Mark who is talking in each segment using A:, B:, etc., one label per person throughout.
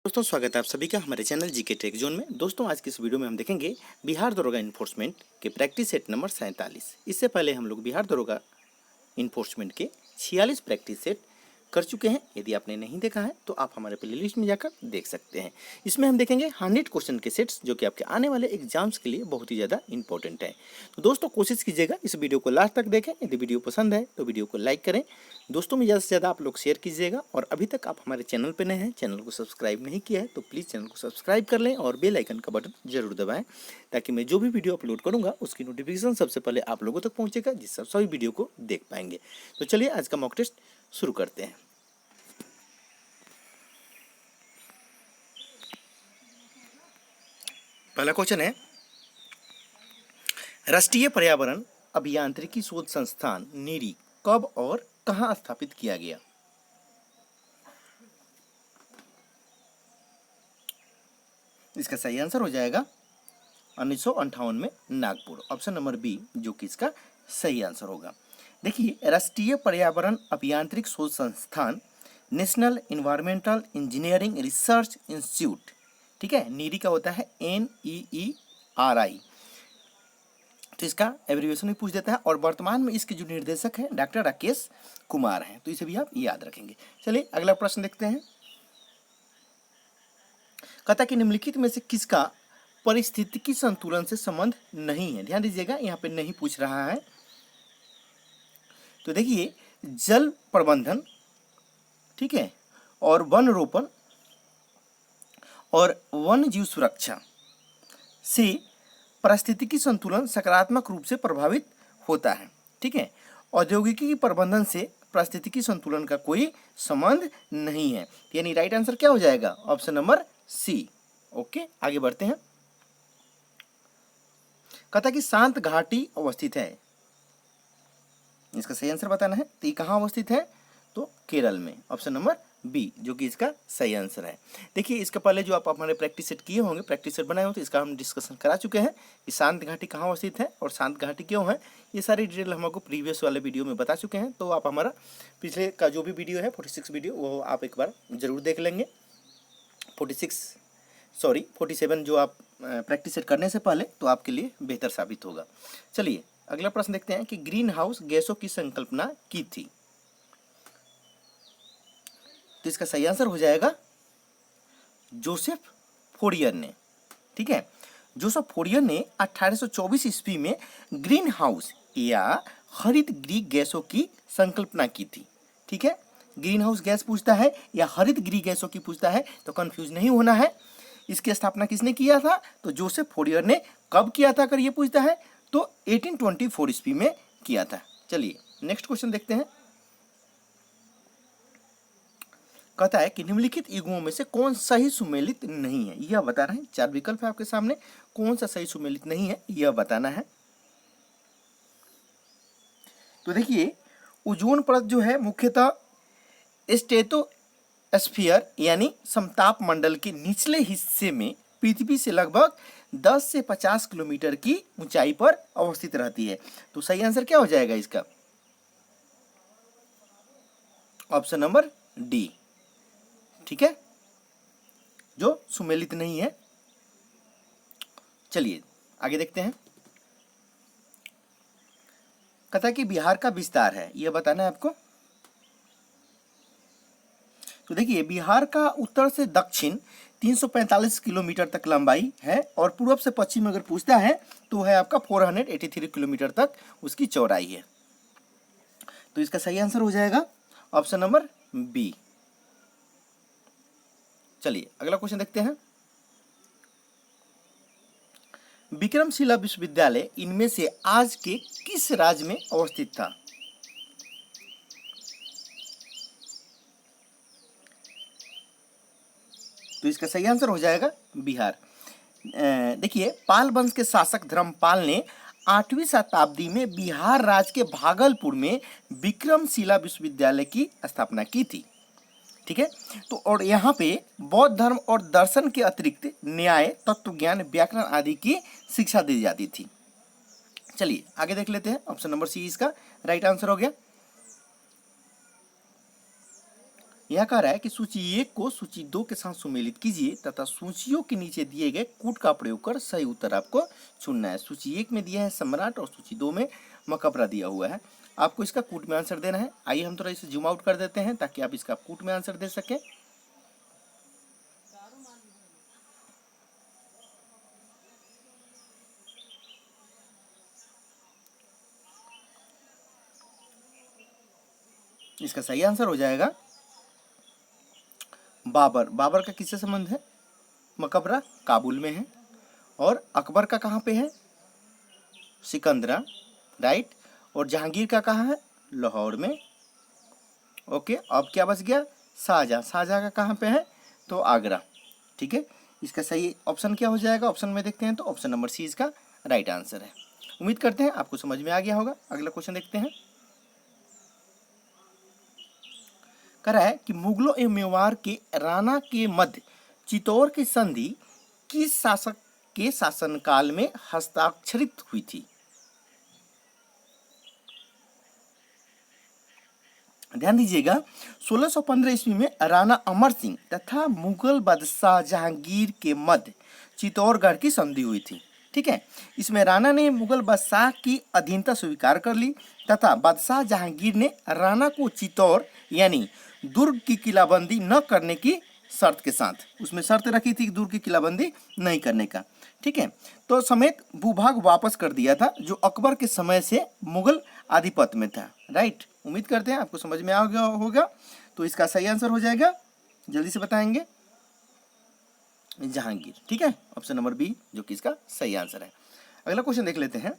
A: दोस्तों स्वागत है आप सभी का हमारे चैनल जीके टेक जोन में। दोस्तों आज की इस वीडियो में हम देखेंगे बिहार दरोगा इन्फोर्समेंट के प्रैक्टिस सेट नंबर 47। इससे पहले हम लोग बिहार दरोगा इन्फोर्समेंट के 46 प्रैक्टिस सेट कर चुके हैं। यदि आपने नहीं देखा है तो आप हमारे प्लेलिस्ट में जाकर देख सकते हैं। इसमें हम देखेंगे 100 क्वेश्चन के सेट्स जो कि आपके आने वाले एग्जाम्स के लिए बहुत ही ज़्यादा इंपॉर्टेंट है। तो दोस्तों कोशिश कीजिएगा इस वीडियो को लास्ट तक देखें। यदि वीडियो पसंद है तो वीडियो को लाइक करें, दोस्तों में ज़्यादा से ज़्यादा आप लोग शेयर कीजिएगा। और अभी तक आप हमारे चैनल पर नए हैं, चैनल को सब्सक्राइब नहीं किया है तो प्लीज़ चैनल को सब्सक्राइब कर लें और बेल आइकन का बटन जरूर दबाएं, ताकि मैं जो भी वीडियो अपलोड करूंगा उसकी नोटिफिकेशन सबसे पहले आप लोगों तक पहुंचेगा, जिससे सभी वीडियो को देख पाएंगे। तो चलिए आज का मॉक टेस्ट शुरू करते हैं। पहला क्वेश्चन है, राष्ट्रीय पर्यावरण अभियांत्रिकी शोध संस्थान नीरी कब और कहां स्थापित किया गया? इसका सही आंसर हो जाएगा 1958 में नागपुर, ऑप्शन नंबर बी जो कि इसका सही आंसर होगा। देखिए राष्ट्रीय पर्यावरण अभियांत्रिक शोध संस्थान national environmental engineering research institute, ठीक है, नीरी का होता है NEERI, तो इसका एब्रिविएशन भी पूछ देता है। और वर्तमान में इसके जो निर्देशक हैं डॉक्टर राकेश कुमार हैं, तो इसे भी आप याद रखेंगे। चलिए अगला प्रश्न देखते हैं। कहता कि निम्नलिखित में से किसका परिस्थितिकी संतुलन से संबंध नहीं है? ध्यान दीजिएगा यहाँ पे नहीं पूछ रहा है। तो देखिए जल प्रबंधन, ठीक है, और वन रोपण और वन जीव सुरक्षा से पारिस्थितिकी संतुलन सकारात्मक रूप से प्रभावित होता है, ठीक है। औद्योगिकी प्रबंधन से पारिस्थितिकी संतुलन का कोई संबंध नहीं है, यानी राइट आंसर क्या हो जाएगा? ऑप्शन नंबर सी। ओके आगे बढ़ते हैं। कहता कि शांत घाटी अवस्थित है, इसका सही आंसर बताना है। तो ये कहाँ अवस्थित है? तो केरल में, ऑप्शन नंबर बी जो कि इसका सही आंसर है। देखिए इसका पहले जो आप हमारे प्रैक्टिस सेट किए होंगे, प्रैक्टिस सेट बनाए हो, तो इसका हम डिस्कशन करा चुके हैं कि शांत घाटी कहाँ अवस्थित है और शांत घाटी क्यों है। ये सारी डिटेल हम आपको प्रीवियस वाले वीडियो में बता चुके हैं। तो आप हमारा पिछले का जो भी वीडियो है 46 वीडियो, वो आप एक बार जरूर देख लेंगे। 47 जो आप प्रैक्टिस सेट करने से पहले, तो आपके लिए बेहतर साबित होगा। चलिए अगला प्रश्न देखते हैं कि ग्रीन हाउस गैसों की संकल्पना की थी। तो इसका सही आंसर हो जाएगा जोसेफ फोरियर ने, ठीक है। जोसेफ फोरियर ने 1824 ईस्वी में ग्रीन हाउस या हरित गृह गैसों की संकल्पना की थी, ठीक है। ग्रीन हाउस गैस पूछता है या हरित गृह गैसों की पूछता है तो कंफ्यूज नहीं होना है। इसकी स्थापना किसने किया था? तो जोसेफ फोरियर ने। कब किया था अगर ये पूछता है तो 1824 ईस्वी में किया था। चलिए नेक्स्ट क्वेश्चन देखते हैं। कहता है कि निम्नलिखित युग्मों में से कौन सही सुमेलित नहीं है, यह बता रहे हैं। 4 विकल्प है आपके सामने, कौन सा सही सुमेलित नहीं है यह बताना है। तो देखिए ओजोन परत जो है मुख्यतः स्ट्रेटोस्फीयर यानी समताप मंडल के निचले हिस्से में पृथ्वी से लगभग 10 से 50 किलोमीटर की ऊंचाई पर अवस्थित रहती है। तो सही आंसर क्या हो जाएगा इसका? ऑप्शन नंबर डी, ठीक है, जो सुमेलित नहीं है। चलिए आगे देखते हैं। कहता कि बिहार का विस्तार है, यह बताना है आपको। तो देखिए बिहार का उत्तर से दक्षिण 345 किलोमीटर तक लंबाई है और पूर्व से पश्चिम अगर पूछता है तो है आपका 483 किलोमीटर तक उसकी चौड़ाई है। तो इसका सही आंसर हो जाएगा ऑप्शन नंबर बी। चलिए अगला क्वेश्चन देखते हैं। विक्रमशिला विश्वविद्यालय इनमें से आज के किस राज्य में अवस्थित था? तो इसका सही आंसर हो जाएगा बिहार। देखिए पाल वंश के शासक धर्मपाल ने 8वीं शताब्दी में बिहार राज्य के भागलपुर में विक्रमशिला विश्वविद्यालय की स्थापना की थी, ठीक है। तो और यहाँ पे बौद्ध धर्म और दर्शन के अतिरिक्त न्याय, तत्वज्ञान, व्याकरण आदि की शिक्षा दी जाती थी। चलिए आगे देख लेते हैं। ऑप्शन नंबर सी इसका राइट आंसर हो गया। यह कह रहा है कि सूची 1 को सूची 2 के साथ सुमेलित कीजिए तथा सूचियों के नीचे दिए गए कूट का प्रयोग कर सही उत्तर आपको चुनना है। सूची 1 में दिया है सम्राट और सूची 2 में मकबरा दिया हुआ है। आपको इसका कूट में आंसर देना है। आइए हम थोड़ा इसे जूम आउट कर देते हैं ताकि आप इसका कूट में आंसर दे सकें। इसका सही आंसर हो जाएगा बाबर। बाबर का किससे संबंध है? मकबरा काबुल में है। और अकबर का कहाँ पे है? सिकंदरा, राइट। और जहांगीर का कहाँ है? लाहौर में। ओके, अब क्या बच गया? शाहजहाँ। शाहजहाँ का कहाँ पे है? तो आगरा। ठीक है, इसका सही ऑप्शन क्या हो जाएगा? ऑप्शन में देखते हैं तो ऑप्शन नंबर सी इसका राइट आंसर है। उम्मीद करते हैं आपको समझ में आ गया होगा। अगला क्वेश्चन देखते हैं। कह रहा है कि मुगलों एवं मेवाड़ के राणा के मध्य चित्तौड़ की संधि किस शासक के शासनकाल में हस्ताक्षरित हुई थी? ध्यान दीजिएगा, 1615 ईस्वी में राणा अमर सिंह तथा मुगल बादशाह जहांगीर के मध्य चित्तौड़गढ़ की संधि हुई थी। ठीक है, इसमें राणा ने मुगल बादशाह की अधीनता स्वीकार कर ली तथा बादशाह जहांगीर ने राणा को चित्तौड़ यानी दुर्ग की किलाबंदी न करने की शर्त के साथ, उसमें शर्त रखी थी कि दुर्ग की किलाबंदी नहीं करने का। ठीक है, तो समेत भूभाग वापस कर दिया था जो अकबर के समय से मुगल आधिपत्य में था। राइट, उम्मीद करते हैं आपको समझ में आ गया होगा। तो इसका सही आंसर हो जाएगा, जल्दी से बताएंगे, जहांगीर। ठीक है, ऑप्शन नंबर बी जो कि इसका सही आंसर है। अगला क्वेश्चन देख लेते हैं।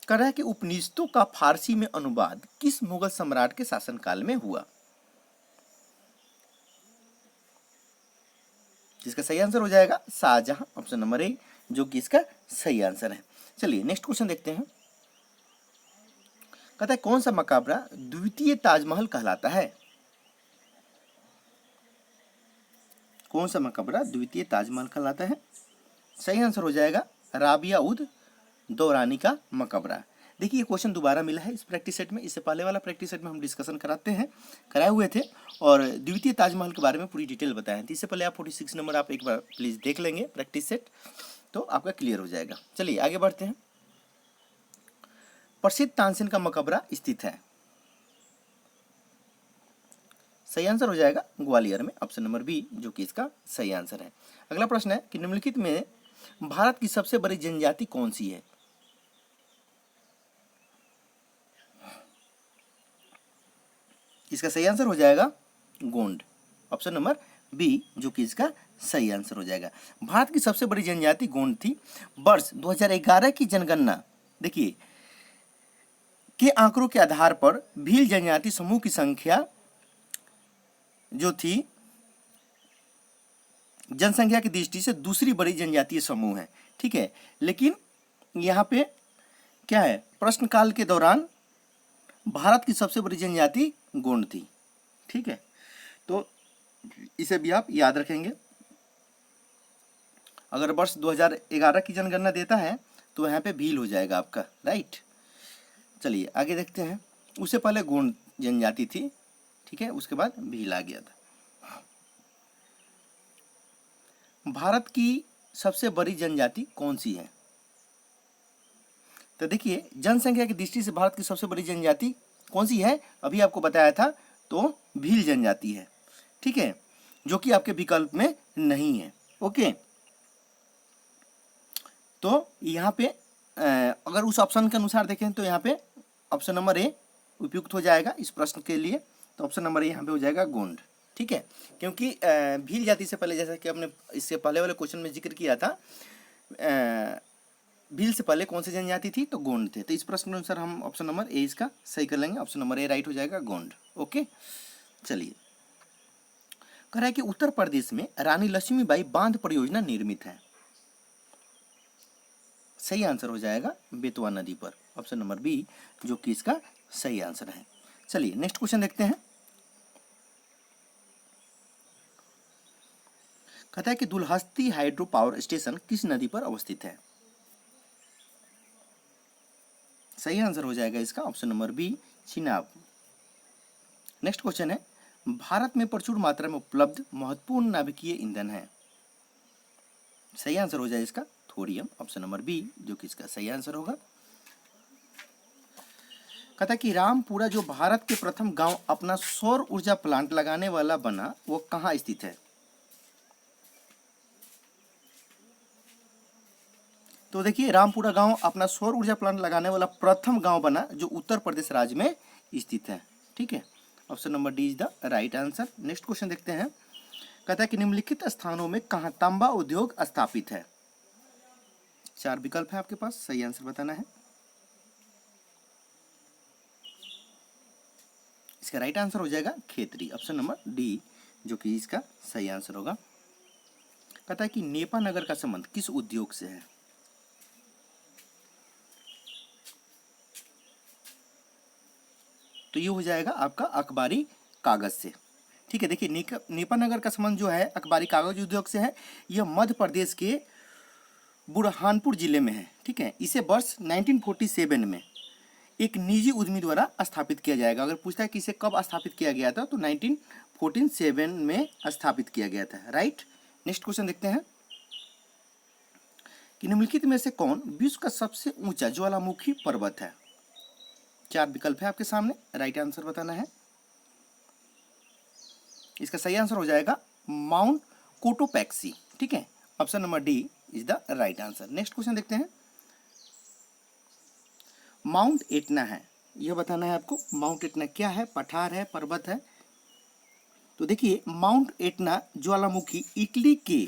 A: कह रहा है कि उपनिषदों का फारसी में अनुवाद किस मुगल सम्राट के शासनकाल में हुआ? जिसका सही आंसर हो जाएगा शाहजहां, ऑप्शन नंबर ए जो कि इसका सही आंसर है। चलिए नेक्स्ट क्वेश्चन देखते हैं। कहता है कौन सा मकबरा द्वितीय ताजमहल कहलाता है? कौन सा मकबरा द्वितीय ताजमहल कहलाता है? सही आंसर हो जाएगा राबिया उद दौरानी का मकबरा। देखिए ये क्वेश्चन दोबारा मिला है इस प्रैक्टिस सेट में। इससे पहले वाला प्रैक्टिस सेट में हम डिस्कशन कराए हुए थे और द्वितीय ताजमहल के बारे में पूरी डिटेल बताए थे। इससे पहले आप 46 नंबर आप एक बार प्लीज देख लेंगे प्रैक्टिस सेट, तो आपका क्लियर हो जाएगा। चलिए आगे बढ़ते हैं। प्रसिद्ध तानसेन का मकबरा स्थित है? सही आंसर हो जाएगा ग्वालियर में, ऑप्शन नंबर बी जो कि इसका सही आंसर है। अगला प्रश्न है कि निम्नलिखित में भारत की सबसे बड़ी जनजाति कौन सी है? इसका सही आंसर हो जाएगा गोंड, ऑप्शन नंबर बी जो कि इसका सही आंसर हो जाएगा। भारत की सबसे बड़ी जनजाति गोंड थी। वर्ष 2011 की जनगणना देखिए के आंकड़ों के आधार पर भील जनजाति समूह की संख्या जो थी जनसंख्या की दृष्टि से दूसरी बड़ी जनजातीय समूह है। ठीक है, लेकिन यहाँ पे क्या है, प्रश्नकाल के दौरान भारत की सबसे बड़ी जनजाति गोंड थी। ठीक है, तो इसे भी आप याद रखेंगे। अगर वर्ष 2011 की जनगणना देता है तो यहाँ पे भील हो जाएगा आपका। राइट, चलिए आगे देखते हैं। उससे पहले गोंड जनजाति थी, ठीक है, उसके बाद भील आ गया था। भारत की सबसे बड़ी जनजाति कौन सी है? तो देखिए जनसंख्या की दृष्टि से भारत की सबसे बड़ी जनजाति कौन सी है? अभी आपको बताया था, तो भील जनजाति है। ठीक है, जो कि आपके विकल्प में नहीं है। ओके, तो यहाँ पे अगर उस ऑप्शन के अनुसार देखें तो यहाँ पे ऑप्शन नंबर ए उपयुक्त हो जाएगा इस प्रश्न के लिए। तो ऑप्शन नंबर ए यहाँ पे हो जाएगा गोंड। ठीक है, क्योंकि भील जाति से पहले, जैसा कि हमने इससे पहले वाले क्वेश्चन में जिक्र किया था, भील से पहले कौन सी जनजाति थी? तो गोंड थे। तो इस प्रश्न के अनुसार हम ऑप्शन नंबर ए इसका सही कर लेंगे। ऑप्शन नंबर ए राइट हो जाएगा गोंड। ओके, चलिए कह रहा है कि उत्तर प्रदेश में रानी लक्ष्मीबाई बांध परियोजना निर्मित है। सही आंसर हो जाएगा बेतवा नदी पर, ऑप्शन नंबर बी जो कि इसका सही आंसर है। चलिए नेक्स्ट क्वेश्चन देखते हैं। कहता है कि दुलहस्ती हाइड्रो पावर स्टेशन किस नदी पर अवस्थित है? सही आंसर हो जाएगा इसका option number B Chenab. Next question है भारत में प्रचुर मात्रा में उपलब्ध महत्वपूर्ण नाभिकीय ईंधन है? सही आंसर हो जाए इसका थोरियम, ऑप्शन नंबर बी, जो कि इसका सही आंसर होगा। कहता है कि रामपुरा जो भारत के प्रथम गांव अपना सौर ऊर्जा प्लांट लगाने वाला बना, वो कहाँ स्थित है? तो देखिए, रामपुरा गांव अपना सौर ऊर्जा प्लांट लगाने वाला प्रथम गांव बना जो उत्तर प्रदेश राज्य में स्थित है। ठीक है, option number D is the right answer. Next question देखते हैं। कहता है कि निम्नलिखित स्थानों में कहां तांबा उद्योग स्थापित है? 4 विकल्प है आपके पास, सही आंसर बताना है। इसका राइट आंसर हो जाएगा खेतरी, ऑप्शन नंबर डी, जो कि इसका सही आंसर होगा। कहता है कि नेपा नगर का संबंध किस उद्योग से है? तो ये हो जाएगा आपका अखबारी कागज से। ठीक है, देखिए नेपा नगर का संबंध जो है अखबारी कागज उद्योग से है। यह मध्य प्रदेश के बुरहानपुर जिले में है। ठीक है, इसे वर्ष 1947 में एक निजी उद्यमी द्वारा स्थापित किया जाएगा। अगर पूछता है कि इसे कब स्थापित किया गया था, तो 1947 में स्थापित किया गया था। राइट, नेक्स्ट क्वेश्चन देखते हैं कि निम्नलिखित में से कौन विश्व का सबसे ऊंचा ज्वालामुखी पर्वत है? 4 विकल्प है आपके सामने, राइट आंसर बताना है। इसका सही आंसर हो जाएगा माउंट कोटोपैक्सी। ठीक है, option number D is the right answer. Next question देखते हैं। माउंट एटना है, यह बताना है आपको माउंट एटना क्या है, पठार है, पर्वत है? तो देखिए, माउंट एटना ज्वालामुखी इटली के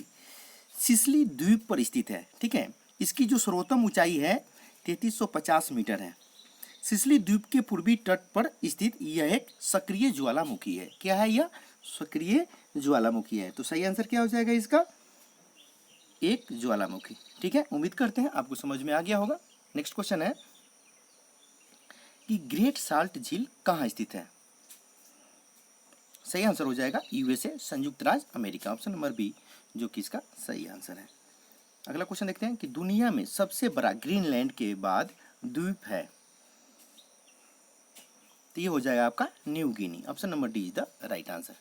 A: सिसिली द्वीप पर स्थित है। ठीक है, इसकी जो सर्वोत्तम ऊंचाई है 3350 मीटर है। सिसिली द्वीप के पूर्वी तट पर स्थित यह एक सक्रिय ज्वालामुखी है। क्या है यह? सक्रिय ज्वालामुखी है। तो सही आंसर क्या हो जाएगा इसका? एक ज्वालामुखी। ठीक है, उम्मीद करते हैं आपको समझ में आ गया होगा। नेक्स्ट क्वेश्चन है कि ग्रेट साल्ट झील कहाँ स्थित है? सही आंसर हो जाएगा यूएसए, संयुक्त राज्य अमेरिका, ऑप्शन नंबर बी, जो कि इसका सही आंसर है। अगला क्वेश्चन देखते हैं कि दुनिया में सबसे बड़ा ग्रीनलैंड के बाद द्वीप है? तो ये हो जाएगा आपका New Guinea, option number D is the right answer.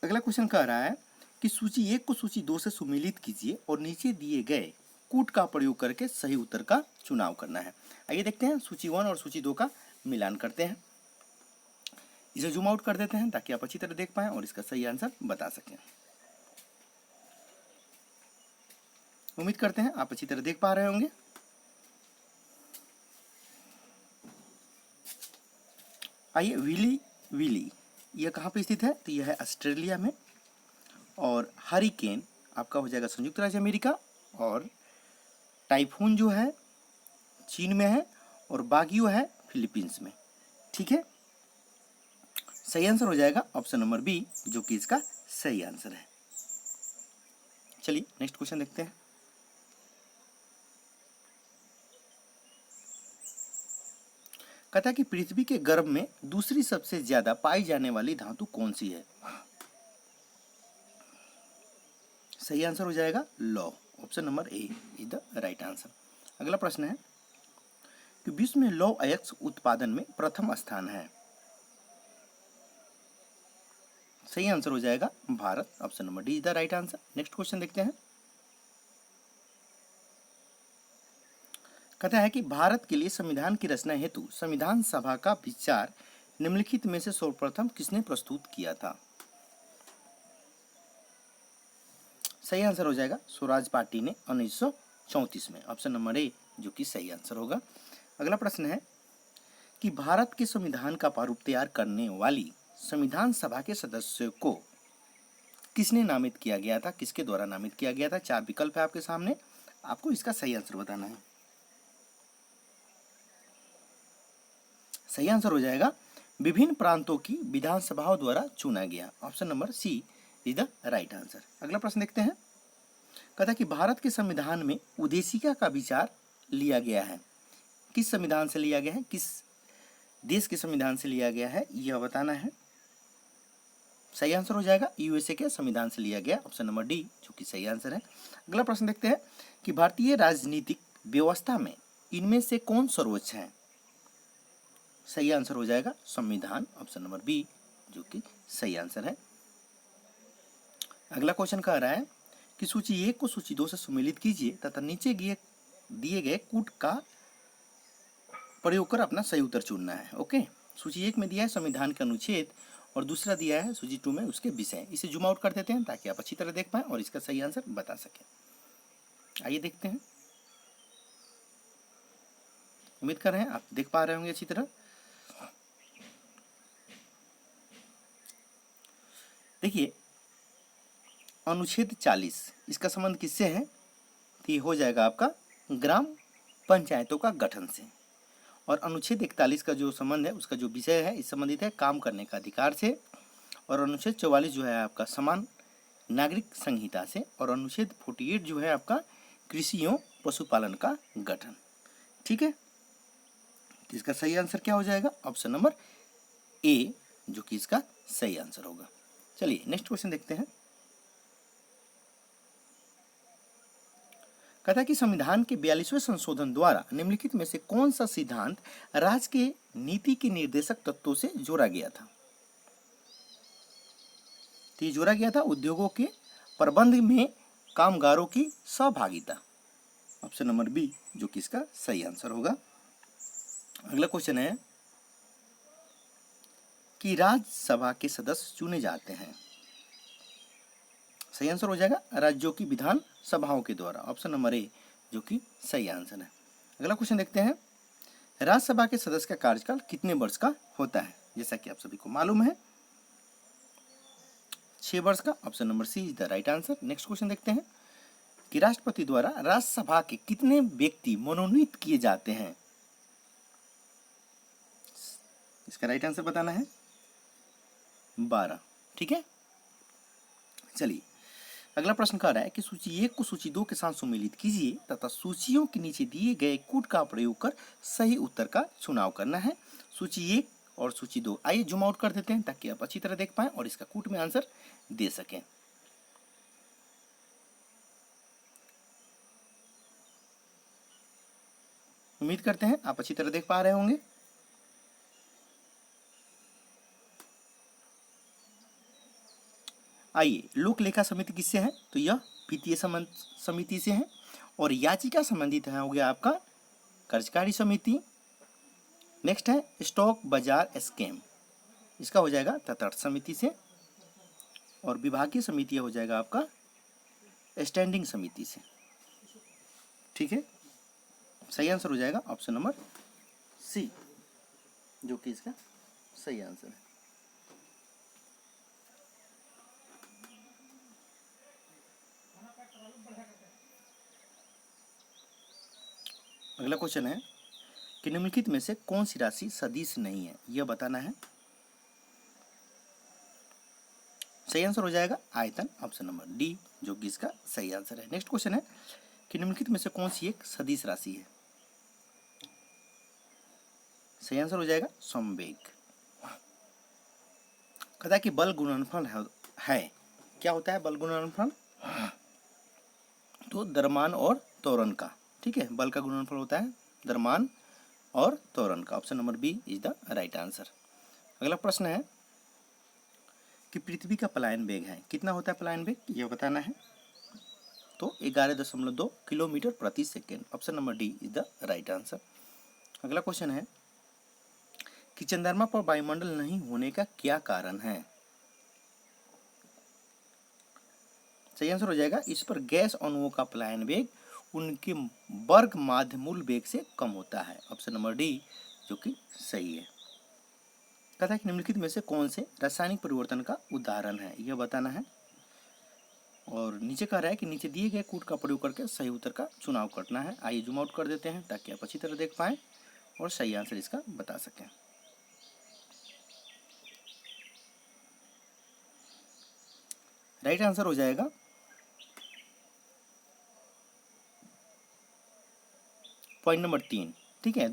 A: अगला क्वेश्चन कह रहा है कि सूची 1 को सूची 2 से सुमेलित कीजिए और नीचे दिए गए कूट का प्रयोग करके सही उत्तर का चुनाव करना है। आइए देखते हैं, सूची 1 और सूची 2 का मिलान करते हैं। इसे जूम आउट कर देते हैं ताकि आप अच्छी तरह देख पाएं और इसका सही आंसर बता सकें। उम्मीद करते हैं आप अच्छी तरह देख पा रहे होंगे। आइए, विली विली यह कहाँ पे स्थित है? तो यह है ऑस्ट्रेलिया में। और हरिकेन आपका हो जाएगा संयुक्त राज्य अमेरिका। और टाइफून जो है चीन में है। और बागियो है फिलीपींस में। ठीक है, सही आंसर हो जाएगा ऑप्शन नंबर बी, जो कि इसका सही आंसर है। चलिए नेक्स्ट क्वेश्चन देखते हैं। कहता है कि पृथ्वी के गर्भ में दूसरी सबसे ज्यादा पाई जाने वाली धातु कौन सी है? सही आंसर हो जाएगा लौ, option number A is the right answer. अगला प्रश्न है कि विश्व में लौह अयस्क उत्पादन में प्रथम स्थान है? सही आंसर हो जाएगा Bharat, option number D is the right answer. Next question देखते हैं। कहता है कि भारत के लिए संविधान की रचना हेतु संविधान सभा का विचार निम्नलिखित में से सर्वप्रथम किसने प्रस्तुत किया था? सही आंसर हो जाएगा स्वराज पार्टी ने 1934 में, ऑप्शन नंबर ए, जो कि सही आंसर होगा। अगला प्रश्न है कि भारत के संविधान का प्रारूप तैयार करने वाली संविधान सभा के सदस्यों को किसने नामित किया गया था? किसके द्वारा नामित किया गया था? 4 विकल्प है आपके सामने, आपको इसका सही आंसर बताना है। सही आंसर हो जाएगा विभिन्न प्रांतों की विधानसभाओं द्वारा चुना गया, option number C is the right answer. अगला प्रश्न देखते हैं। कहता है कि भारत के संविधान में उद्देशिका का विचार लिया गया है, किस संविधान से लिया गया है, किस देश के संविधान से लिया गया है, यह बताना है। सही आंसर हो जाएगा यूएसए के संविधान से लिया गया, ऑप्शन नंबर डी, जो कि सही आंसर है। अगला प्रश्न देखते हैं कि भारतीय राजनीतिक व्यवस्था में इनमें से कौन सर्वोच्च है? सही आंसर हो जाएगा संविधान, ऑप्शन नंबर बी, जो कि सही आंसर है। अगला क्वेश्चन कह रहा है कि सूची 1 को सूची 2 से सुमेलित कीजिए तथा नीचे दिए गए कूट का प्रयोग कर अपना सही उत्तर चुनना है। ओके, सूची 1 में दिया है संविधान के अनुच्छेद और दूसरा दिया है सूची 2 में उसके विषय। इसे जूम आउट कर देते हैं ताकि आप अच्छी तरह देख पाएं और इसका सही आंसर बता सकें। आइए देखते हैं। उम्मीद कर रहे हैं आप देख पा रहे होंगे अच्छी तरह। देखिए, अनुच्छेद 40 इसका संबंध किससे है? तो ये हो जाएगा आपका ग्राम पंचायतों का गठन से। और अनुच्छेद 41 का जो संबंध है उसका जो विषय है इस संबंधित है काम करने का अधिकार से। और अनुच्छेद 44 जो है आपका समान नागरिक संहिता से। और अनुच्छेद 48 जो है आपका कृषि एवं पशुपालन का गठन। ठीक है, तो इसका सही आंसर क्या हो जाएगा? ऑप्शन नंबर ए जो कि इसका सही आंसर होगा। चलिए नेक्स्ट क्वेश्चन देखते हैं। कहता है कि संविधान के 42वें संशोधन द्वारा निम्नलिखित में से कौन सा सिद्धांत राज्य के नीति के निर्देशक तत्वों से जोड़ा गया था? तो ये जोड़ा गया था उद्योगों के प्रबंध में कामगारों की सहभागिता। ऑप्शन नंबर बी जो कि इसका सही आंसर होगा। अगला क्वेश्चन है कि राज्यसभा के सदस्य चुने जाते हैं। सही आंसर हो जाएगा राज्यों की विधान सभाओं के द्वारा। ऑप्शन नंबर ए जो कि सही आंसर है। अगला क्वेश्चन देखते हैं। राज्यसभा के सदस्य का कार्यकाल कितने वर्ष का होता है? जैसा कि आप सभी को मालूम है 6 वर्ष का। Option number C is the right answer. Next question देखते हैं कि राष्ट्रपति द्वारा राज्यसभा के कितने व्यक्ति मनोनीत किए जाते हैं? इसका राइट आंसर बताना है 12। ठीक है, चलिए अगला प्रश्न कह रहा है कि सूची 1 को सूची 2 के साथ सुमेलित कीजिए तथा सूचियों के नीचे दिए गए कूट का प्रयोग कर सही उत्तर का चुनाव करना है। सूची 1 और सूची 2। आइए जूम आउट कर देते हैं ताकि आप अच्छी तरह देख पाएं और इसका कूट में आंसर दे सकें। उम्मीद करते हैं आप अच्छी तरह देख पा रहे होंगे। आइए, लोक लेखा समिति किससे है? तो यह वित्तीय समिति से है। और याचिका संबंधित है हो गया आपका कार्यकारी समिति। नेक्स्ट है स्टॉक बाजार स्कैम, इसका हो जाएगा तटस्थ समिति से। और विभागीय समिति हो जाएगा आपका स्टैंडिंग समिति से। ठीक है, सही आंसर हो जाएगा ऑप्शन नंबर सी जो कि इसका सही आंसर है। अगला क्वेश्चन है कि निम्नलिखित में से कौन सी राशि सदिश नहीं है? यह बताना है। सही आंसर हो जाएगा आयतन। ऑप्शन नंबर डी जो कि इसका सही आंसर है। नेक्स्ट क्वेश्चन है कि निम्नलिखित में से कौन सी एक सदिश राशि है? सही आंसर हो जाएगा समवेग। कहता है कि बल गुणनफल है। क्या होता है बल गुणनफल? तो द्रव्यमान और त्वरण का। ठीक है, बल का गुणनफल होता है द्रव्यमान और त्वरण का। Option number B is the right answer. अगला प्रश्न है कि पृथ्वी का पलायन वेग है। कितना होता है पलायन वेग? यह बताना है। तो 11.2 किलोमीटर प्रति second. Option number D is the right answer. अगला क्वेश्चन है कि चंद्रमा पर वायुमंडल नहीं होने का क्या कारण है? सही आंसर हो जाएगा इस पर गैस अणुओं का पलायन वेग उनके वर्ग माध्य मूल वेग से कम होता है। ऑप्शन नंबर डी जो कि सही है। कहता है कि निम्नलिखित में से कौन से रासायनिक परिवर्तन का उदाहरण है? यह बताना है। और नीचे कह रहा है कि नीचे दिए गए कूट का प्रयोग करके सही उत्तर का चुनाव करना है। आइए जूम आउट कर देते हैं ताकि आप अच्छी तरह देख पाएं और सही आंसर इसका बता सकें। राइट आंसर हो जाएगा पॉइंट नंबर 3। ठीक है,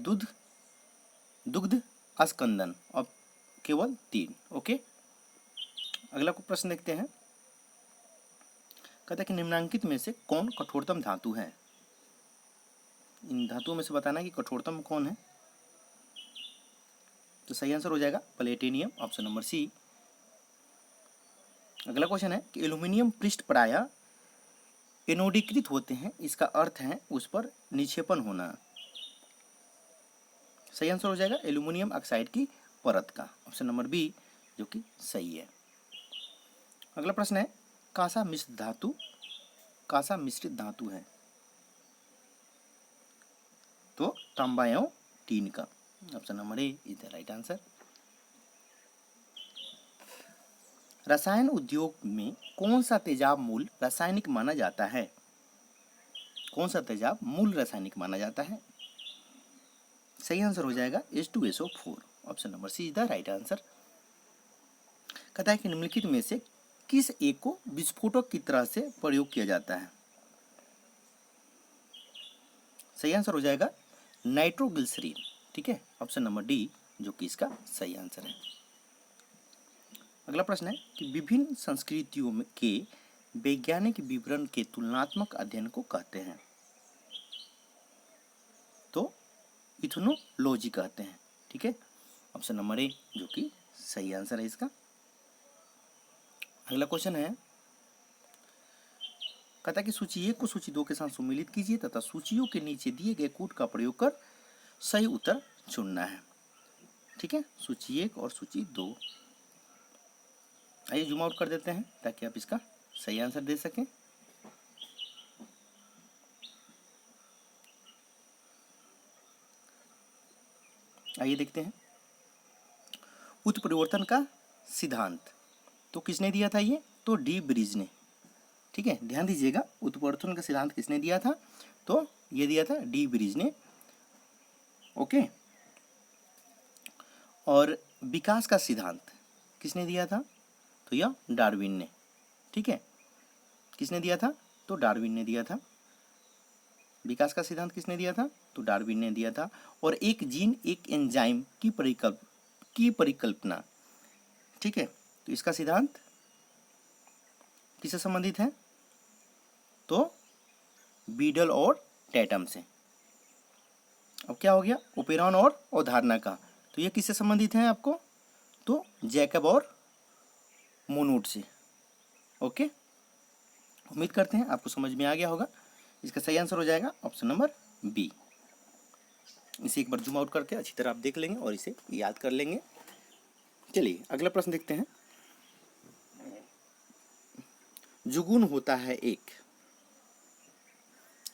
A: दुग्ध अस्कंदन और केवल 3। ओके, अगला प्रश्न देखते हैं। कहता है कि निम्नलिखित में से कौन कठोरतम धातु है? इन धातुओं में से बताना है कि कठोरतम कौन है। तो सही आंसर हो जाएगा प्लेटिनियम। ऑप्शन नंबर सी अगला क्वेश्चन है कि एल्यूमिनियम पृष्ठ प्रायः एनोडीकृत होते हैं, इसका अर्थ है उस पर निक्षेपण होना। सही आंसर हो जाएगा एल्यूमिनियम ऑक्साइड की परत का, ऑप्शन नंबर बी जो कि सही है। अगला प्रश्न है कांसा मिश्रित धातु है, तो तांबा एवं टीन का, option number A is the right answer. रसायन उद्योग में कौन सा तेजाब मूल रासायनिक माना जाता है? कौन सा तेजाब मूल रासायनिक माना जाता है? सही आंसर हो जाएगा H2SO4, option number C is the right answer. कहता है कि निम्नलिखित में से किस एक को विस्फोटक की तरह से प्रयोग किया जाता है? सही आंसर हो जाएगा नाइट्रोग्लिसरीन, ठीक है, ऑप्शन नंबर डी जो कि इसका सही आंसर है। अगला प्रश्न है कि विभिन्न संस्कृतियों के वैज्ञानिक विवरण के तुलनात्मक अध्ययन को कहते हैं, तो इथनोलॉजी कहते हैं, ठीक है, ऑप्शन नंबर ए जो कि सही आंसर है इसका। अगला क्वेश्चन है कहता है कि सूची 1 को सूची 2 के साथ सम्मिलित कीजिए तथा सूचियों के नीचे दिए गए कोड का प्रयोग कर सही उत्तर चुनना है, ठीक है, सूची 1 और सूची 2। आइए जूम आउट कर देते हैं ताकि आप इसका सही आंसर दे सकें। आइए देखते हैं उत्परिवर्तन का सिद्धांत, तो किसने दिया था ये? तो डी ब्रिज ने, ठीक है, ध्यान दीजिएगा उत्परिवर्तन का सिद्धांत किसने दिया था? तो ये दिया था डी ब्रिज ने, ओके। और विकास का सिद्धांत किसने दिया था? तो यह डार्विन ने, ठीक है, किसने दिया था? तो डार्विन ने दिया था। विकास का सिद्धांत किसने दिया था? तो डार्विन ने दिया था। और एक जीन एक एंजाइम की परिकल्पना, ठीक है, तो इसका सिद्धांत किससे संबंधित है? तो बीडल और टैटम से। अब क्या हो गया? ओपेरॉन और अवधारणा का, तो ये किससे संबंधित है आपको? तो जैकब और मोनोट से, ओके। उम्मीद करते हैं आपको समझ में आ गया होगा। इसका सही आंसर हो जाएगा ऑप्शन नंबर बी। इसे एक बार जूम आउट करके अच्छी तरह आप देख लेंगे और इसे याद कर लेंगे। चलिए अगला प्रश्न देखते हैं। जुगुन होता है एक,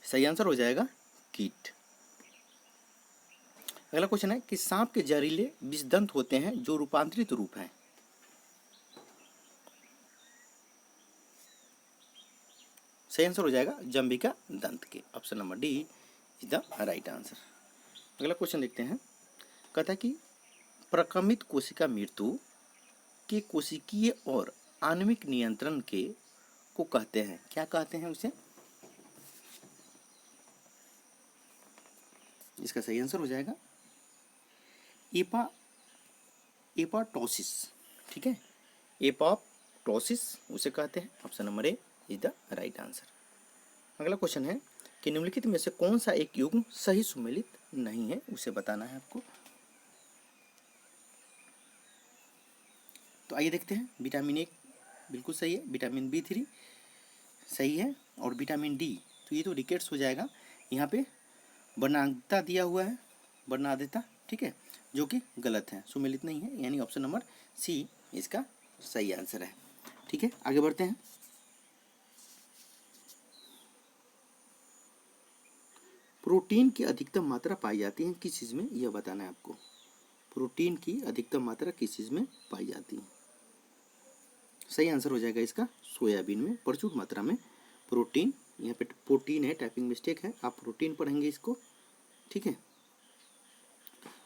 A: सही आंसर हो जाएगा कीट। अगला क्वेश्चन है कि सांप के जहरीले विषदंत होते हैं जो रूपांतरित रूप है। सही आंसर हो जाएगा जंबिका दंत के, option number D is the right answer. अगला क्वेश्चन देखते हैं। कहता है कि प्रक्रमित कोशिका मृत्यु के कोशिकीय और आणविक नियंत्रण के को कहते हैं, क्या कहते हैं उसे? इसका सही आंसर हो जाएगा एपोप्टोसिस, ठीक है, एपोप्टोसिस उसे कहते हैं, option number A is the right answer. अगला क्वेश्चन है कि निम्नलिखित में से कौन सा एक युग्म सही सुमेलित नहीं है, उसे बताना है आपको। तो आइए देखते हैं। विटामिन ए बिल्कुल सही है, विटामिन B3 सही है, और विटामिन डी तो ये तो रिकेट्स हो जाएगा। यहाँ पे वर्णांकता दिया हुआ है, वर्णादिता, ठीक है, जो कि गलत है, सुमेलित नहीं है, यानी ऑप्शन नंबर सी इसका सही आंसर है, ठीक है। आगे बढ़ते हैं। प्रोटीन की अधिकतम मात्रा पाई जाती है किस चीज़ में, यह बताना है आपको। प्रोटीन की अधिकतम मात्रा किस चीज़ में पाई जाती है? सही आंसर हो जाएगा इसका सोयाबीन में प्रचुर मात्रा में प्रोटीन, यहाँ पे प्रोटीन है, टाइपिंग मिस्टेक है, आप प्रोटीन पढ़ेंगे इसको, ठीक है।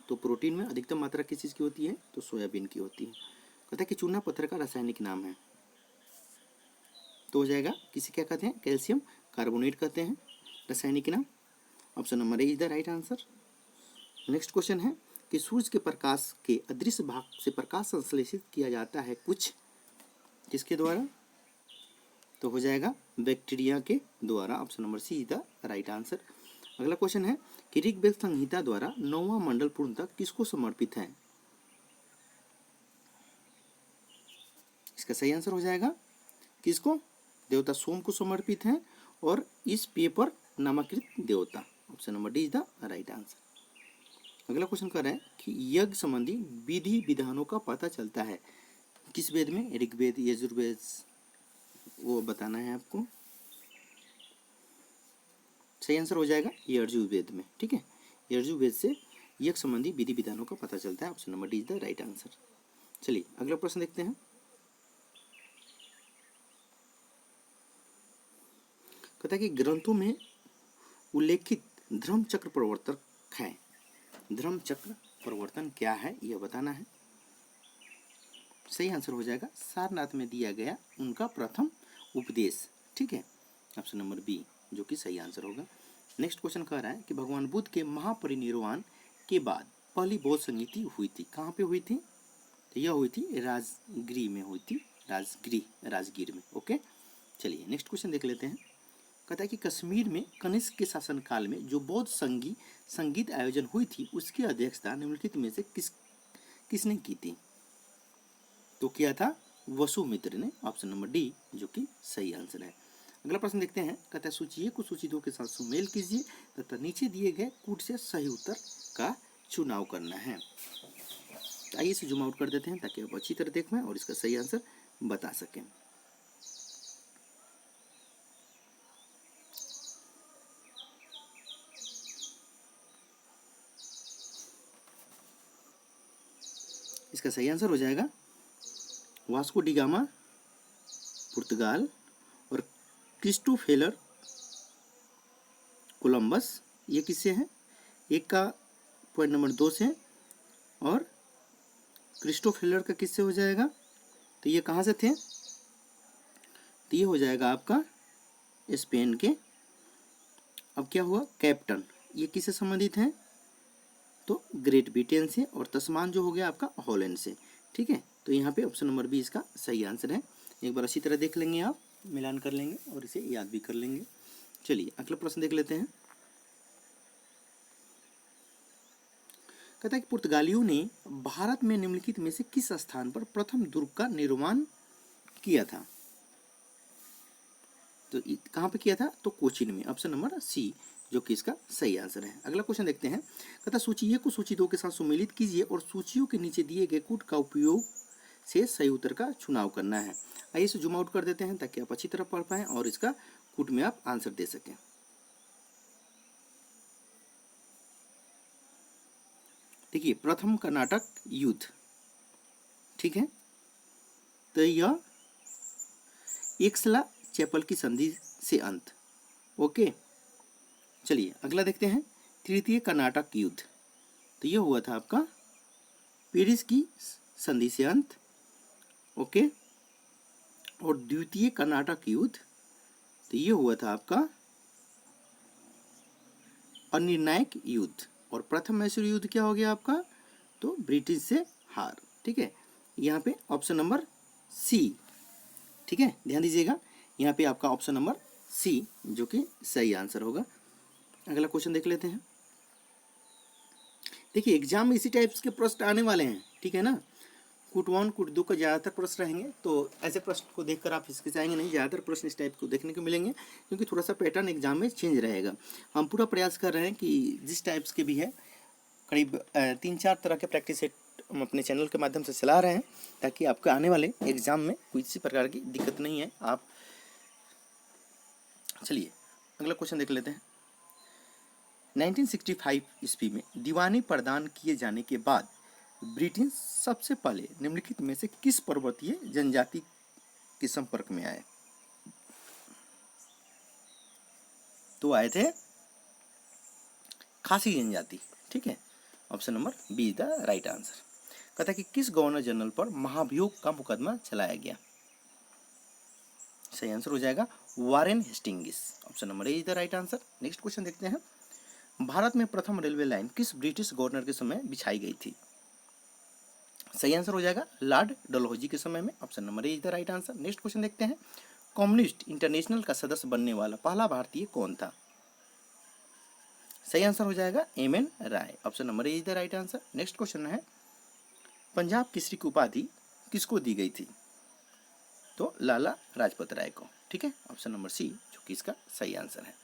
A: तो प्रोटीन में अधिकतम मात्रा किस चीज़ की होती है? तो सोयाबीन की होती है। कहता है कि चूना पत्थर का रासायनिक नाम है, तो हो जाएगा किसे क्या कहते हैं? कैल्शियम कार्बोनेट कहते हैं रासायनिक नाम, option number A is the right answer. Next question है कि सूर्य के प्रकाश के अदृश्य भाग से प्रकाश संश्लेषित किया जाता है कुछ किसके द्वारा? तो हो जाएगा बैक्टीरिया के द्वारा, option number C is the right answer. अगला क्वेश्चन है कि ऋग्वेद संहिता द्वारा 9वां मंडल पूर्णतः किसको समर्पित है? इसका सही आंसर हो जाएगा किसको? देवता सोम को समर्पित है और इस पेय पर नामांकित देवता। Option number D is the right answer. अगला क्वेश्चन कर रहा है कि यज्ञ संबंधी विधि विधानों का पता चलता है किस वेद में? ऋग्वेद, यजुर्वेद, वो बताना है आपको। सही आंसर हो जाएगा यजुर्वेद में। ठीक है, यजुर्वेद से यज्ञ संबंधी विधि विधानों का पता चलता है। Option number D is the right answer. चलिए अगला प्रश्न देखते हैं। कहता है कि ग्रंथों में उल्लेखित धर्म चक्र प्रवर्तक है। धर्म चक्र प्रवर्तन क्या है यह बताना है। सही आंसर हो जाएगा सारनाथ में दिया गया उनका प्रथम उपदेश। ठीक है, ऑप्शन नंबर बी जो कि सही आंसर होगा। नेक्स्ट क्वेश्चन कह रहा है कि भगवान बुद्ध के महापरिनिर्वाण के बाद पहली बौद्ध संगीति हुई थी, कहाँ पे हुई थी? तो यह हुई थी राजगीर में हुई थी, राजगीर में। ओके, चलिए नेक्स्ट क्वेश्चन देख लेते हैं। कहता है कि कश्मीर में कनिष्क के शासनकाल में जो बौद्ध संगीत आयोजन हुई थी उसकी अध्यक्षता निम्नलिखित में से किसने की थी? तो किया था वसुमित्र ने। ऑप्शन नंबर डी जो कि सही आंसर है। अगला प्रश्न देखते हैं। कहता है सूची ए को सूची 2 के साथ सुमेल कीजिए तथा नीचे दिए गए कूट से सही उत्तर का चुनाव करना है। आइए इसे जूम आउट कर देते हैं ताकि आप अच्छी तरह देख पाएं और इसका सही आंसर बता सकें। इसका सही आंसर हो जाएगा वास्को डी गामा पुर्तगाल और क्रिस्टोफर कोलंबस, ये किससे है? एक का पॉइंट नंबर 2 से और क्रिस्टोफर का किससे हो जाएगा? तो ये कहाँ से थे? तो ये हो जाएगा आपका स्पेन के। अब क्या हुआ? कैप्टन, ये किससे संबंधित हैं? तो ग्रेट ब्रिटेन से। और तस्मान जो हो गया आपका हॉलैंड से। ठीक है, तो यहाँ पे ऑप्शन नंबर बी इसका सही आंसर है। एक बार अच्छी तरह देख लेंगे, आप मिलान कर लेंगे और इसे याद भी कर लेंगे। चलिए अगला प्रश्न देख लेते हैं। कहता है कि पुर्तगालियों ने भारत में निम्नलिखित में से किस स्थान पर प्रथम दुर्ग का निर्माण किया था? तो कहाँ पे किया था? तो कोचीन में। ऑप्शन नंबर सी जो कि इसका सही आंसर है। अगला क्वेश्चन देखते हैं। कहता सूची ए को सूची 2 के साथ सुमेलित कीजिए और सूचियों के नीचे दिए गए कूट का उपयोग से सही उत्तर का चुनाव करना है। आइए इसे जूम आउट कर देते हैं ताकि आप अच्छी तरह पढ़ पाएं और इसका कूट में आप आंसर दे सकें। देखिए प्रथम कर्नाटक युद्ध, ठीक है, तो यह एक्सला चैपल की संधि से अंत। ओके, चलिए अगला देखते हैं। तृतीय कर्नाटक युद्ध, तो यह हुआ था आपका पेरिस की संधि से अंत। ओके, और द्वितीय कर्नाटक युद्ध, तो यह हुआ था आपका अनिर्णायक युद्ध। और प्रथम मैसूर युद्ध क्या हो गया आपका? तो ब्रिटिश से हार। ठीक है, यहाँ पे ऑप्शन नंबर सी, ठीक है, ध्यान दीजिएगा, यहाँ पे आपका ऑप्शन नंबर सी जो कि सही आंसर होगा। अगला क्वेश्चन देख लेते हैं। देखिए एग्जाम में इसी टाइप्स के प्रश्न आने वाले हैं, ठीक है ना। कूट 1 कूट 2 का ज़्यादातर प्रश्न रहेंगे, तो ऐसे प्रश्न को देखकर आप हिचकिचाएंगे नहीं। ज़्यादातर प्रश्न इस टाइप को देखने को मिलेंगे क्योंकि थोड़ा सा पैटर्न एग्जाम में चेंज रहेगा। हम पूरा प्रयास कर रहे हैं कि जिस टाइप्स के भी है करीब 3-4 तरह के प्रैक्टिस सेट हम अपने चैनल के माध्यम से चला रहे हैं ताकि आपके आने वाले एग्जाम में कोई किसी प्रकार की दिक्कत नहीं है। आप चलिए अगला क्वेश्चन देख लेते हैं। 1965 ईस्वी में दीवानी प्रदान किए जाने के बाद ब्रिटिश सबसे पहले निम्नलिखित में से किस पर्वतीय जनजाति के संपर्क में आए? तो आए थे खासी जनजाति। ठीक है, option number be the right answer. कहता है कि किस गवर्नर जनरल पर महाभियोग का मुकदमा चलाया गया? सही आंसर हो जाएगा Warren Hastings. Option number A is the right answer. Next question देखते हैं। भारत में प्रथम रेलवे लाइन किस ब्रिटिश गवर्नर के समय बिछाई गई थी? सही आंसर हो जाएगा लॉर्ड डलहौजी के समय में। Option number A is the right answer. Next question देखते हैं। कम्युनिस्ट इंटरनेशनल का सदस्य बनने वाला पहला भारतीय कौन था? सही आंसर हो जाएगा M N. Roy. Option number A is the right answer. Next question है पंजाब केसरी की उपाधि किसको दी गई थी? तो लाला लाजपत राय को। ठीक है, ऑप्शन नंबर सी जो कि इसका सही आंसर है।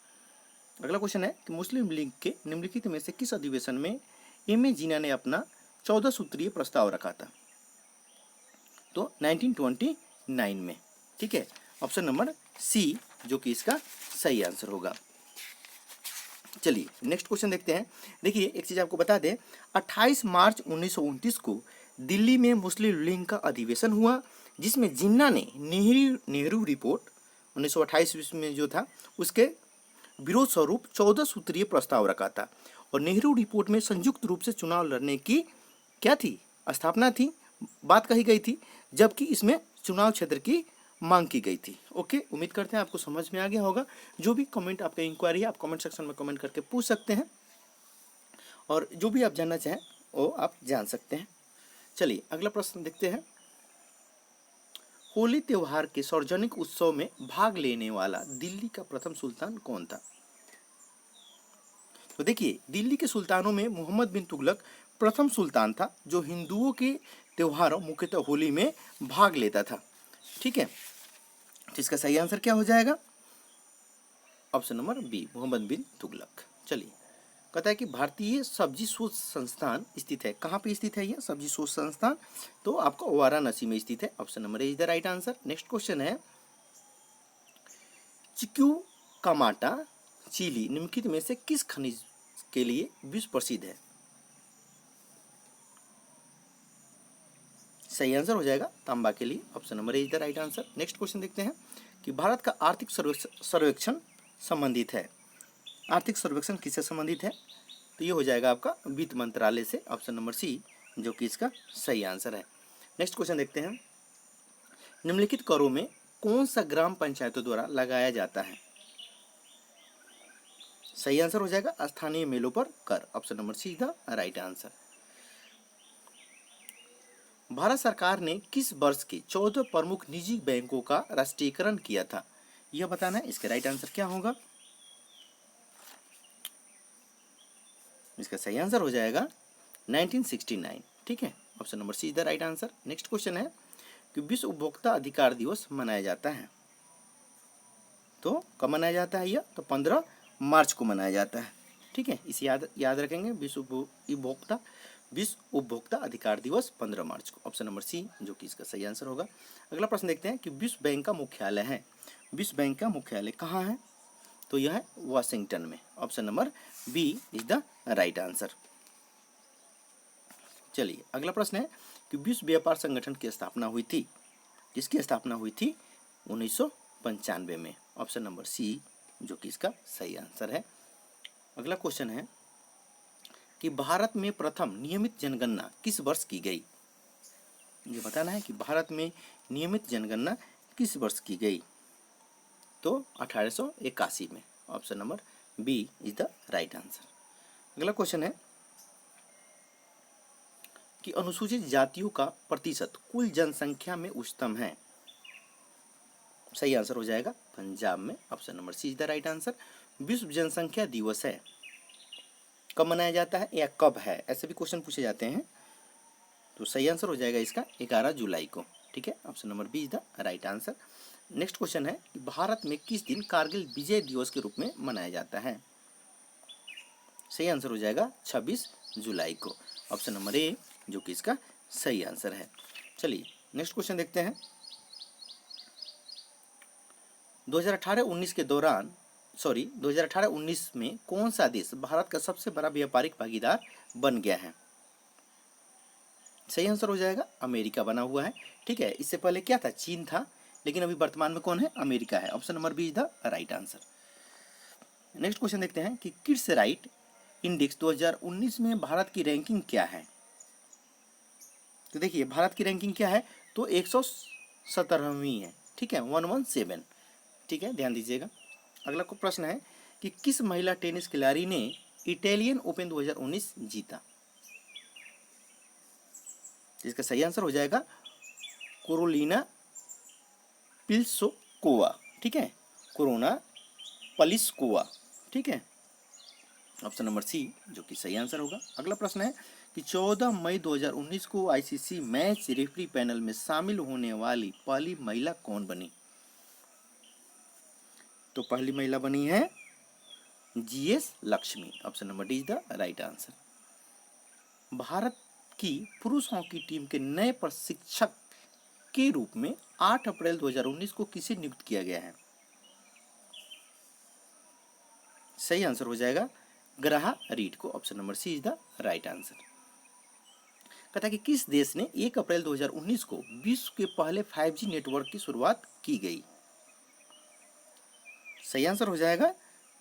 A: अगला क्वेश्चन है कि मुस्लिम लीग के निम्नलिखित में से किस अधिवेशन में एम ए जिन्ना ने अपना 14 सूत्रीय प्रस्ताव रखा था? तो 1929 में। ठीक है, ऑप्शन नंबर सी जो कि इसका सही आंसर होगा। चलिए नेक्स्ट क्वेश्चन देखते हैं। देखिए एक चीज आपको बता दें, 28 मार्च 1929 को दिल्ली में मुस्लिम लीग का अधिवेशन हुआ, जिसमें जिन्ना ने नेहरू रिपोर्ट 1928 में जो था उसके विरोध स्वरूप 14 सूत्रीय प्रस्ताव रखा था। और नेहरू रिपोर्ट में संयुक्त रूप से चुनाव लड़ने की क्या थी? स्थापना थी, बात कही गई थी, जबकि इसमें चुनाव क्षेत्र की मांग की गई थी। ओके, उम्मीद करते हैं आपको समझ में आ गया होगा। जो भी कमेंट आपका इंक्वायरी है आप कमेंट सेक्शन में कमेंट करके पूछ सकते हैं, और जो भी आप जानना चाहें वो आप जान सकते हैं। चलिए अगला प्रश्न देखते हैं। होली त्योहार के सार्वजनिक उत्सव में भाग लेने वाला दिल्ली का प्रथम सुल्तान कौन था? तो देखिए दिल्ली के सुल्तानों में मोहम्मद बिन तुगलक प्रथम सुल्तान था जो हिंदुओं के त्योहारों मुख्यतः होली में भाग लेता था। ठीक है, तो इसका सही आंसर क्या हो जाएगा? ऑप्शन नंबर बी मोहम्मद बिन तुगलक। चलिए कहता है कि भारतीय सब्जी शोध संस्थान स्थित है, कहाँ पे स्थित है ये सब्जी शोध संस्थान? तो आपको वाराणसी में स्थित है। Option number A is the right answer. Next question है, चिक्यूकामाटा चिली निम्नलिखित में से किस खनिज के लिए विश्व प्रसिद्ध है? सही आंसर हो जाएगा तांबा के लिए। Option number A is the right answer. Next question देखते हैं कि भारत का आर्थिक सर्वेक्षण संबंधित है। आर्थिक सर्वेक्षण किससे संबंधित है? तो ये हो जाएगा आपका वित्त मंत्रालय से। ऑप्शन नंबर सी जो कि इसका सही आंसर है। नेक्स्ट क्वेश्चन देखते हैं, निम्नलिखित करों में कौन सा ग्राम पंचायतों द्वारा लगाया जाता है? सही आंसर हो जाएगा स्थानीय मेलों पर कर। Option number see the right answer. Bharat सरकार ने किस वर्ष के 14 प्रमुख निजी बैंकों का राष्ट्रीयकरण किया था? यह बताना है। इसका राइट आंसर क्या होगा? इसका सही आंसर हो जाएगा 1969। ठीक है, option number C is the right answer. Next question है कि विश्व उपभोक्ता अधिकार दिवस मनाया जाता है, तो कब मनाया जाता है? यह तो 15 मार्च को मनाया जाता है। ठीक है, इसे याद रखेंगे, विश्व उपभोक्ता अधिकार दिवस 15 मार्च को। ऑप्शन नंबर सी जो कि इसका सही आंसर होगा। अगला प्रश्न देखते हैं कि विश्व बैंक का मुख्यालय है, विश्व बैंक का मुख्यालय कहाँ है? तो यह है वाशिंगटन में। Option number B is the right answer. चलिए अगला प्रश्न है कि विश्व व्यापार संगठन की स्थापना हुई थी, किसकी स्थापना हुई थी? 1995 में। ऑप्शन नंबर सी जो कि इसका सही आंसर है। अगला क्वेश्चन है कि भारत में प्रथम नियमित जनगणना किस वर्ष की गई? ये बताना है कि भारत में नियमित जनगणना किस वर्ष की गई? तो 1881 में। Option number B is the right answer. अगला क्वेश्चन है कि अनुसूचित जातियों का प्रतिशत कुल जनसंख्या में उच्चतम है। सही आंसर हो जाएगा पंजाब में। Option number C is the right answer. विश्व जनसंख्या दिवस है, कब मनाया जाता है या कब है? ऐसे भी क्वेश्चन पूछे जाते हैं, तो सही आंसर हो जाएगा इसका 11 जुलाई को। ठीक है, option number B is the right answer. Next question है कि भारत में किस दिन कारगिल विजय दिवस के रूप में मनाया जाता है? सही आंसर हो जाएगा 26 जुलाई को। ऑप्शन नंबर ए जो कि इसका सही आंसर है। चलिए नेक्स्ट क्वेश्चन देखते हैं। 2018-19 में कौन सा देश भारत का सबसे बड़ा व्यापारिक भागीदार बन गया है? सही आंसर हो जाएगा अमेरिका बना हुआ है। ठीक है, इससे पहले क्या था? चीन था, लेकिन अभी वर्तमान में कौन है? अमेरिका है। Option number B is the right answer. Next question देखते हैं कि किड्स राइट इंडेक्स 2019 में भारत की रैंकिंग क्या है? तो देखिए भारत की रैंकिंग क्या है? तो 117वीं है। ठीक है, 117। ठीक है, ध्यान दीजिएगा। अगला को प्रश्न है कि किस महिला टेनिस खिलाड़ी ने इटालियन ओपन 2019 जीता? इसका सही आंसर हो जाएगा कोरोलिना प्लिस्कोवा। ठीक है, कोरोना प्लिस्कोवा। ठीक है, ऑप्शन नंबर सी जो कि सही आंसर होगा। अगला प्रश्न है कि 14 मई 2019 को आईसीसी मैच रेफरी पैनल में शामिल होने वाली पहली महिला कौन बनी? तो पहली महिला बनी है GS Lakshmi. Option number D is the right answer. Bharat की पुरुष हॉकी टीम के नए प्रशिक्षक के रूप में 8 अप्रैल 2019 को किसे नियुक्त किया गया है? सही आंसर हो जाएगा ग्राहा रीड को। Option number C is the right answer. कहता है कि किस देश ने 1 अप्रैल 2019 को विश्व के पहले 5G नेटवर्क की शुरुआत की गई? सही आंसर हो जाएगा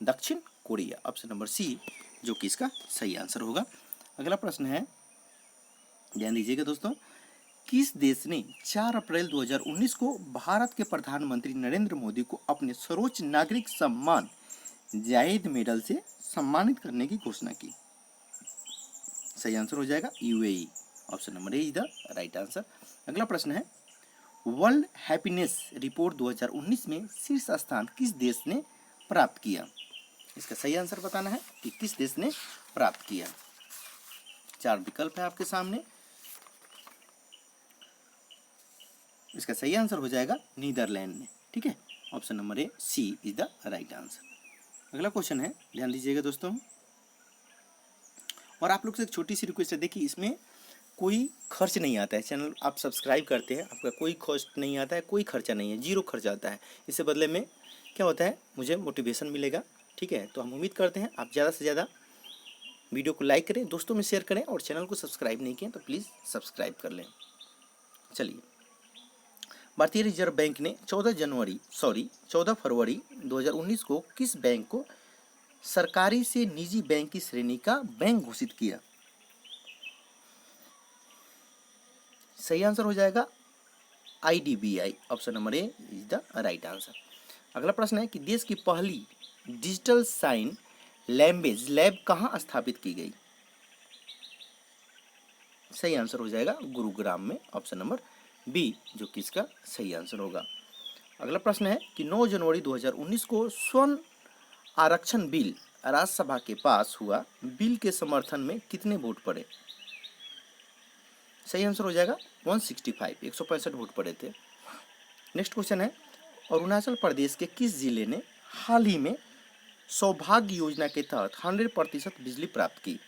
A: दक्षिण कोरिया। ऑप्शन नंबर सी जो कि इसका सही आंसर होगा। अगला प्रश्न है, ध्यान दीजिएगा दोस्तों, किस देश ने 4 अप्रैल 2019 को भारत के प्रधानमंत्री नरेंद्र मोदी को अपने सर्वोच्च नागरिक सम्मान जायेद मेडल से सम्मानित करने की घोषणा की? सही आंसर हो जाएगा UAE. Option number A is the right answer. अगला प्रश्न है, वर्ल्ड हैप्पीनेस रिपोर्ट 2019 में शीर्ष स्थान किस देश ने प्राप्त किया? इसका सही आंसर बताना है कि किस देश ने प्राप्त किया। 4 विकल्प है आपके सामने। इसका सही आंसर हो जाएगा नीदरलैंड ने। ठीक है, option number A C is the right answer. अगला क्वेश्चन है, ध्यान दीजिएगा दोस्तों, और आप लोग से एक छोटी सी रिक्वेस्ट है, देखिए इसमें कोई खर्च नहीं आता है। चैनल आप सब्सक्राइब करते हैं, आपका कोई कॉस्ट नहीं आता है, कोई खर्चा नहीं है, जीरो खर्चा आता है। इससे बदले में क्या होता है, मुझे मोटिवेशन मिलेगा। ठीक है, तो हम उम्मीद करते हैं आप ज़्यादा से ज़्यादा वीडियो को लाइक करें, दोस्तों में शेयर करें, और चैनल को सब्सक्राइब नहीं किए तो प्लीज़ सब्सक्राइब कर लें। चलिए, भारतीय रिजर्व बैंक ने 14 फरवरी 2019 को किस बैंक को सरकारी से निजी बैंक की श्रेणी का बैंक घोषित किया? सही आंसर हो जाएगा IDBI. Option number A is the right answer. अगला प्रश्न है कि देश की पहली डिजिटल साइन लैंग्वेज लैब कहाँ स्थापित की गई? सही आंसर हो जाएगा गुरुग्राम में। ऑप्शन नंबर बी जो कि इसका सही आंसर होगा। अगला प्रश्न है कि 9 जनवरी 2019 को स्वर्ण आरक्षण बिल राज्यसभा के पास हुआ, बिल के समर्थन में कितने वोट पड़े? सही आंसर हो जाएगा 165 वोट पड़े थे। नेक्स्ट क्वेश्चन है, अरुणाचल प्रदेश के किस जिले ने हाल ही में सौभाग्य योजना के तहत 100% बिजली प्राप्त की?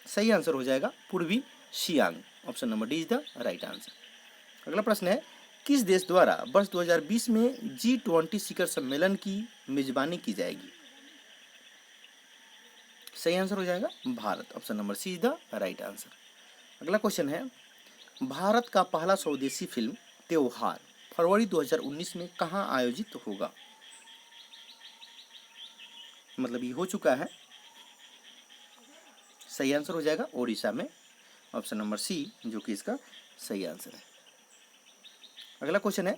A: सही आंसर हो जाएगा पूर्वी Siang. Option number D is the right answer. अगला प्रश्न है, किस देश द्वारा वर्ष 2020 में G20 शिखर सम्मेलन की मेजबानी की जाएगी? सही आंसर हो जाएगा Bharat. Option number C is the right answer. अगला क्वेश्चन है, भारत का पहला स्वदेशी फिल्म त्योहार फरवरी 2019 में कहाँ आयोजित होगा? मतलब ये हो चुका है। सही आंसर हो जाएगा ओडिशा में। ऑप्शन नंबर सी जो कि इसका सही आंसर है। अगला क्वेश्चन है,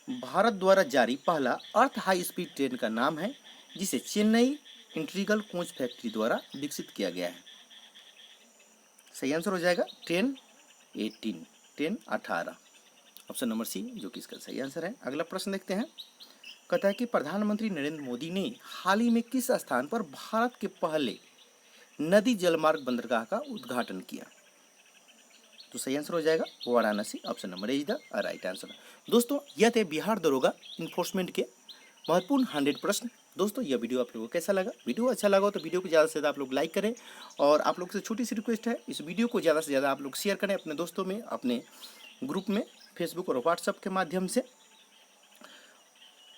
A: भारत द्वारा जारी पहला अर्थ हाई स्पीड ट्रेन का नाम है जिसे चेन्नई इंटीग्रल कोच फैक्ट्री द्वारा विकसित किया गया है? सही आंसर हो जाएगा ट्रेन 18। ऑप्शन नंबर सी जो कि इसका सही आंसर है। अगला प्रश्न देखते हैं, कहता है कि प्रधानमंत्री नरेंद्र मोदी ने हाल ही में किस स्थान पर भारत के पहले नदी जलमार्ग बंदरगाह का उद्घाटन किया? तो सही आंसर हो जाएगा Varanasi. Option number A is the right answer. दोस्तों यह थे बिहार दरोगा इन्फोर्समेंट के महत्वपूर्ण 100 प्रश्न। दोस्तों यह वीडियो आप लोगों को कैसा लगा? वीडियो अच्छा लगा हो तो वीडियो को ज़्यादा से ज़्यादा आप लोग लाइक करें, और आप लोग से छोटी सी रिक्वेस्ट है, इस वीडियो को ज़्यादा से ज़्यादा आप लोग शेयर करें अपने दोस्तों में, अपने ग्रुप में, फेसबुक और व्हाट्सएप के माध्यम से।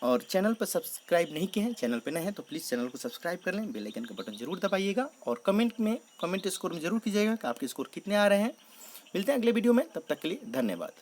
A: और चैनल पर सब्सक्राइब नहीं किए हैं, चैनल पर नए हैं तो प्लीज़ चैनल को सब्सक्राइब कर लें, बेल आइकन का बटन जरूर दबाइएगा, और कमेंट स्कोर में जरूर कीजिएगा कि आपके स्कोर कितने आ रहे हैं। मिलते हैं अगले वीडियो में, तब तक के लिए धन्यवाद।